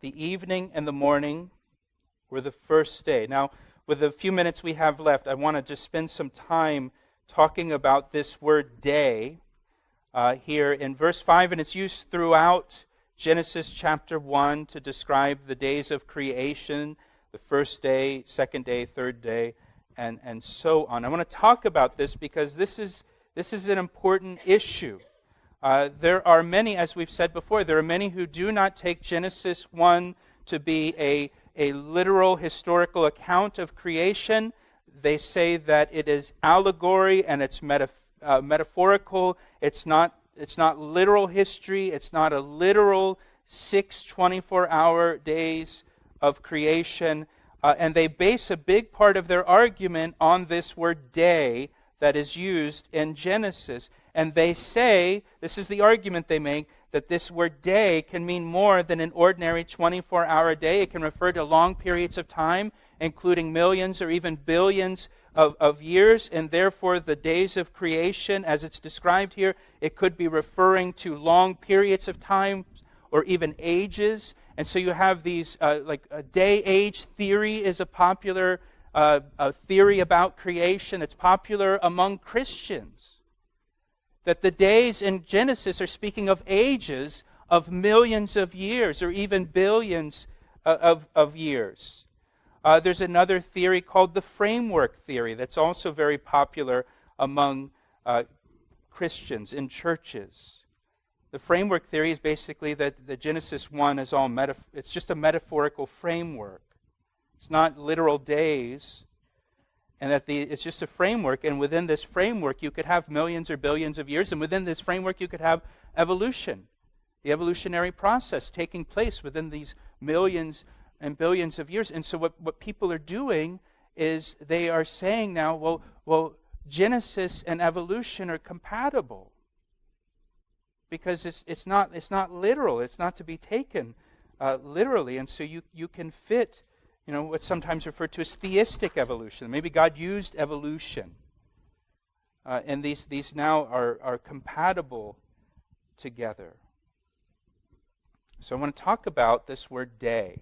The evening and the morning were the first day. Now, with the few minutes we have left, I want to just spend some time talking about this word day here in verse 5, and it's used throughout Genesis chapter 1 to describe the days of creation, the first day, second day, third day, and so on. I want to talk about this because this is an important issue. There are many, as we've said before, there are many who do not take Genesis 1 to be a literal historical account of creation. They say that it is allegory and it's metaphorical. It's not literal history. It's not a literal 6 24-hour days of creation. And they base a big part of their argument on this word day that is used in Genesis. And they say, this is the argument they make, that this word day can mean more than an ordinary 24-hour day. It can refer to long periods of time, including millions or even billions of years, and therefore the days of creation, as it's described here, it could be referring to long periods of time or even ages. And so you have these, like a day-age theory is a popular theory about creation. It's popular among Christians. That the days in Genesis are speaking of ages of millions of years or even billions of years. There's another theory called the framework theory that's also very popular among Christians in churches. The framework theory is basically that the Genesis 1 is all it's just a metaphorical framework. It's not literal days, and that it's just a framework, and within this framework you could have millions or billions of years, and within this framework you could have evolution, the evolutionary process taking place within these millions and billions of years. And so what people are doing is they are saying now, well, Genesis and evolution are compatible because it's not literal. It's not to be taken literally, and so you can fit, what's sometimes referred to as theistic evolution. Maybe God used evolution, and these now are compatible together. So I want to talk about this word day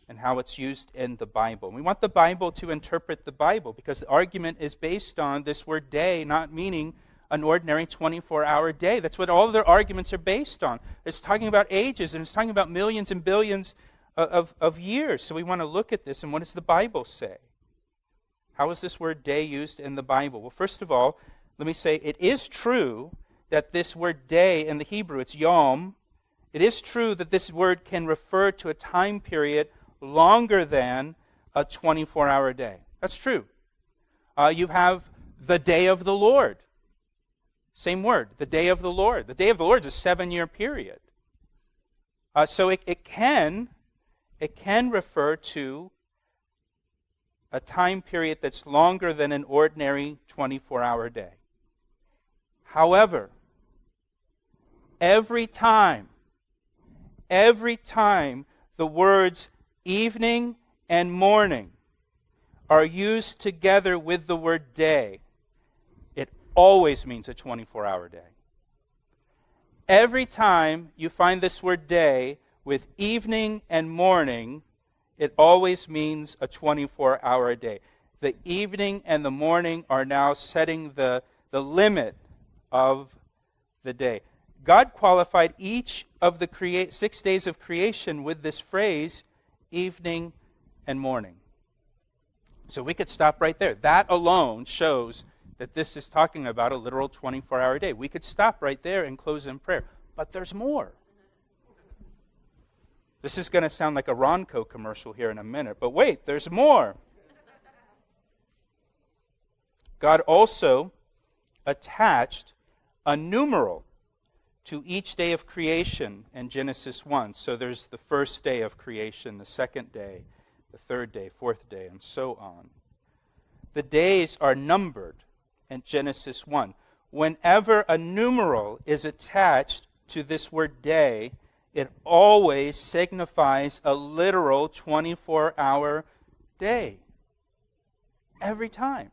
and how it's used in the Bible. We want the Bible to interpret the Bible because the argument is based on this word day not meaning an ordinary 24-hour day. That's what all of their arguments are based on. It's talking about ages, and it's talking about millions and billions of years. So we want to look at this, and what does the Bible say? How is this word day used in the Bible? Well, first of all, let me say it is true that this word day in the Hebrew, it's yom. It is true that this word can refer to a time period longer than a 24-hour day. That's true. You have the day of the Lord. Same word, the day of the Lord. The day of the Lord is a 7-year period. So it can refer to a time period that's longer than an ordinary 24-hour day. However, every time the words evening and morning are used together with the word day, it always means a 24-hour day. Every time you find this word day with evening and morning, it always means a 24-hour day. The evening and the morning are now setting the limit of the day. God qualified each of the 6 days of creation with this phrase, evening and morning. So we could stop right there. That alone shows that this is talking about a literal 24-hour day. We could stop right there and close in prayer. But there's more. This is going to sound like a Ronco commercial here in a minute, but wait, there's more. God also attached a numeral to each day of creation in Genesis 1. So there's the first day of creation, the second day, the third day, fourth day, and so on. The days are numbered in Genesis 1. Whenever a numeral is attached to this word day, it always signifies a literal 24-hour day. Every time.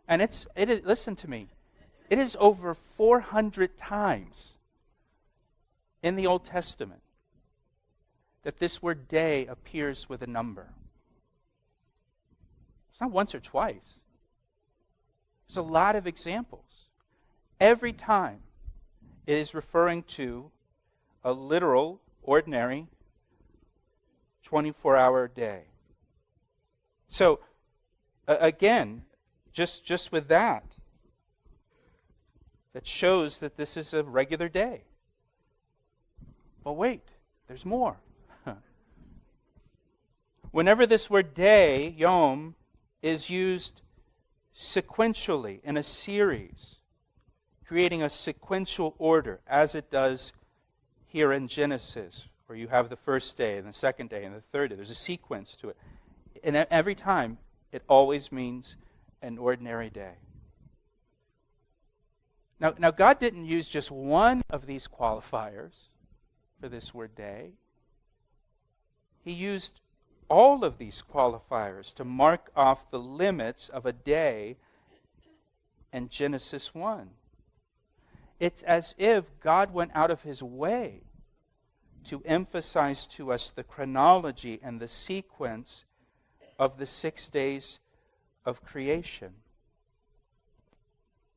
And listen to me, it is over 400 times in the Old Testament. that this word day appears with a number. It's not once or twice. There's a lot of examples. Every time it is referring to a literal, ordinary, 24-hour day. So, again, just with that shows that this is a regular day. But wait, there's more. Whenever this word day, yom, is used sequentially in a series, creating a sequential order, as it does here in Genesis, where you have the first day and the second day and the third day. There's a sequence to it. And every time, it always means an ordinary day. Now, God didn't use just one of these qualifiers for this word day. He used all of these qualifiers to mark off the limits of a day in Genesis 1. It's as if God went out of his way to emphasize to us the chronology and the sequence of the 6 days of creation.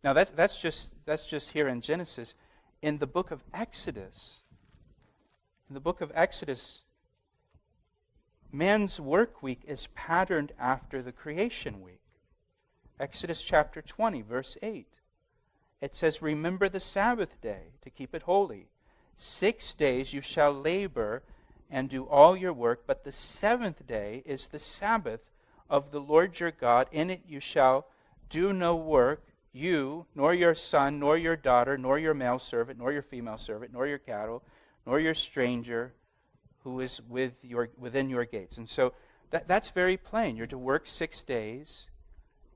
Now that's just here in Genesis. In the book of Exodus, man's work week is patterned after the creation week. Exodus chapter 20, verse 8. It says, "Remember the Sabbath day to keep it holy. 6 days you shall labor and do all your work, but the seventh day is the Sabbath of the Lord your God. In it you shall do no work, you, nor your son, nor your daughter, nor your male servant, nor your female servant, nor your cattle, nor your stranger who is within your gates." And so that's very plain. You're to work 6 days,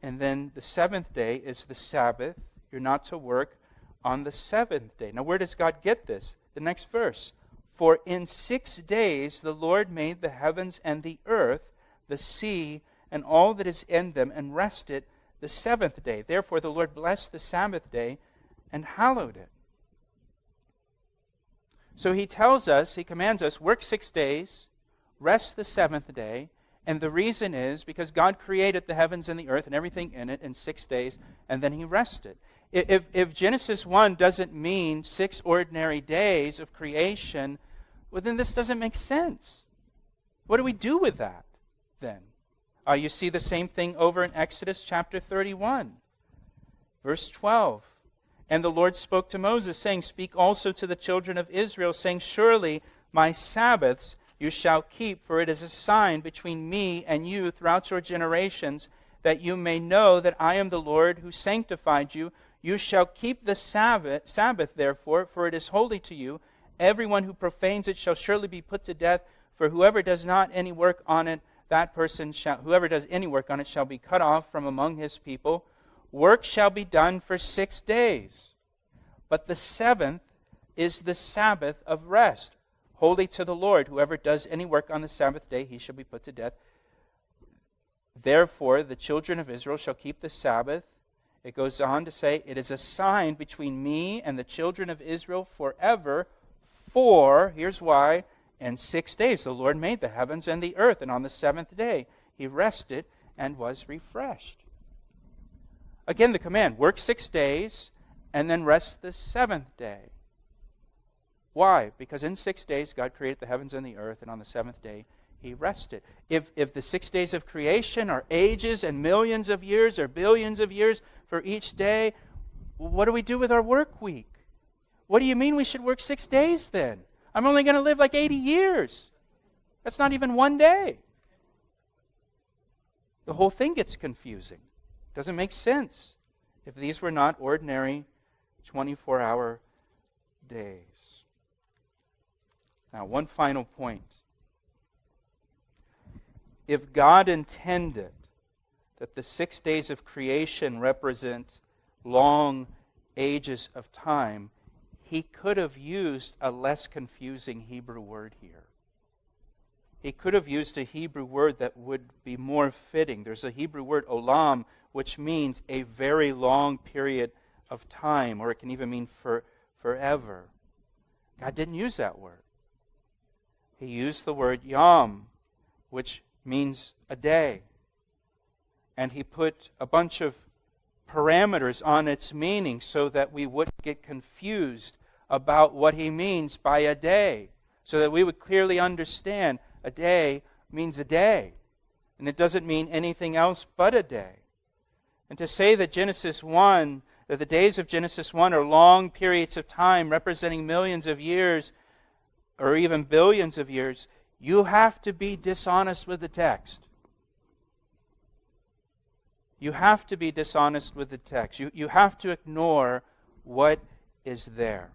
and then the seventh day is the Sabbath. You're not to work on the seventh day. Now, where does God get this? The next verse. "For in 6 days the Lord made the heavens and the earth, the sea, and all that is in them, and rested the seventh day. Therefore the Lord blessed the Sabbath day and hallowed it." So he commands us, work 6 days, rest the seventh day, and the reason is because God created the heavens and the earth and everything in it in 6 days, and then he rested. If Genesis 1 doesn't mean 6 ordinary days of creation, well, then this doesn't make sense. What do we do with that then? You see the same thing over in Exodus chapter 31, verse 12. "And the Lord spoke to Moses, saying, Speak also to the children of Israel, saying, Surely my Sabbaths you shall keep, for it is a sign between me and you throughout your generations, that you may know that I am the Lord who sanctified you. You shall keep the Sabbath, therefore, for it is holy to you. Everyone who profanes it shall surely be put to death, for whoever does any work on it shall be cut off from among his people. Work shall be done for 6 days, but the seventh is the Sabbath of rest, holy to the Lord. Whoever does any work on the Sabbath day, he shall be put to death. Therefore, the children of Israel shall keep the Sabbath." It goes on to say, "It is a sign between me and the children of Israel forever, for," here's why, "in 6 days the Lord made the heavens and the earth, and on the seventh day he rested and was refreshed." Again, the command, work 6 days and then rest the seventh day. Why? Because in 6 days God created the heavens and the earth, and on the seventh day he rested. If the 6 days of creation are ages and millions of years or billions of years for each day, what do we do with our work week? What do you mean we should work 6 days then? I'm only going to live like 80 years. That's not even one day. The whole thing gets confusing. It doesn't make sense if these were not ordinary 24-hour days. Now, one final point. If God intended that the 6 days of creation represent long ages of time, he could have used a less confusing Hebrew word here. He could have used a Hebrew word that would be more fitting. There's a Hebrew word, olam, which means a very long period of time, or it can even mean forever. God didn't use that word. he used the word yom, which means a day. And he put a bunch of parameters on its meaning so that we wouldn't get confused about what he means by a day, so that we would clearly understand a day means a day, and it doesn't mean anything else but a day. And to say that that the days of Genesis 1 are long periods of time representing millions of years or even billions of years, you have to be dishonest with the text. You have to be dishonest with the text. You have to ignore what is there.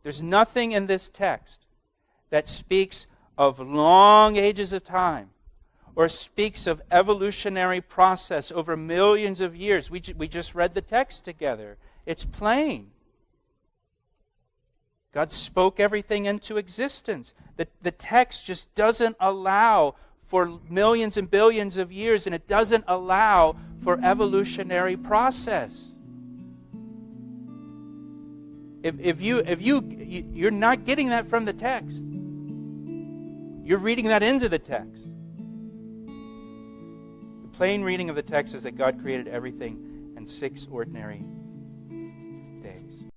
There's nothing in this text that speaks of long ages of time or speaks of evolutionary process over millions of years. We just read the text together. It's plain. God spoke everything into existence. The text just doesn't allow for millions and billions of years, and it doesn't allow for evolutionary process. If you're not getting that from the text, you're reading that into the text. The plain reading of the text is that God created everything in 6 ordinary days.